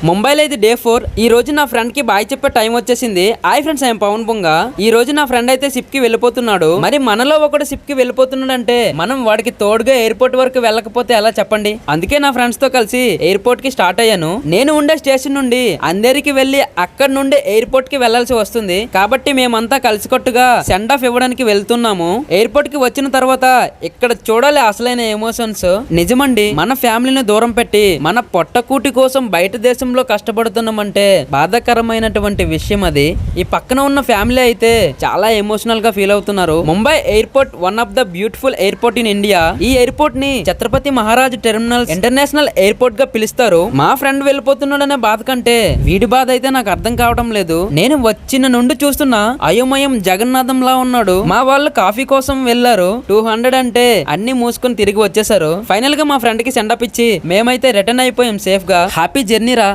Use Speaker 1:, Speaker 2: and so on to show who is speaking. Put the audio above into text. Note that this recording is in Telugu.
Speaker 1: ముంబైలో ఇది డే 4. ఈ రోజు నా ఫ్రెండ్ కి బాయ్ చెప్పే టైం వచ్చేసింది. హాయ్ ఫ్రెండ్స్, ఐఎమ్ పవన్ బొంగ. ఈ రోజు నా ఫ్రెండ్ అయితే షిప్ కి వెళ్ళిపోతున్నాడు. మరి మనలో ఒకడు షిప్ కి వెళ్ళిపోతున్నాడంటే మనం వాడికి తోడుగా ఎయిర్పోర్ట్ వరకు వెళ్ళకపోతే ఎలా చెప్పండి. అందుకే నా ఫ్రెండ్స్ తో కలిసి ఎయిర్పోర్ట్ కి స్టార్ట్ అయ్యాను. నేను ఉండే స్టేషన్ నుండి అందరికి వెళ్లి అక్కడ నుండి ఎయిర్పోర్ట్ కి వెళ్లాల్సి వస్తుంది. కాబట్టి మేమంతా కలిసికట్టుగా సెండ్ ఆఫ్ ఇవ్వడానికి వెళ్తున్నాము. ఎయిర్పోర్ట్ కి వచ్చిన తర్వాత ఇక్కడ చూడాలి అసలైన ఎమోషన్స్. నిజమండి, మన ఫ్యామిలీని దూరం పెట్టి మన పొట్టకూటి కోసం బయట దేశంలో కష్టపడుతున్నామంటే బాధాకరమైనటువంటి విషయం అది. ఈ పక్కన ఉన్న ఫ్యామిలీ అయితే చాలా ఎమోషనల్ గా ఫీల్ అవుతున్నారు. Mumbai airport one of the beautiful airport in India. ఈ ఎయిర్పోర్ట్ ని Chhatrapati Maharaj terminal international airport గా పిలుస్తారు. మా ఫ్రెండ్ వెళ్ళిపోతున్నాడనే బాధ కంటే వీడి బాధ అయితే నాకు అర్థం కావడం లేదు. నేను వచ్చిన నుండి చూస్తున్నా అయోమయం జగన్నాథం లా ఉన్నాడు. మా వాళ్ళు కాఫీ కోసం వెళ్లారు. 200 అంటే అన్ని మూసుకొని తిరిగి వచ్చేసారు. ఫైనల్ గా మా ఫ్రెండ్ కి సెండ్ అప్ ఇచ్చి మేమైతే రిటర్న్ అయిపోయాం సేఫ్ గా. హ్యాపీ జర్నీ రా.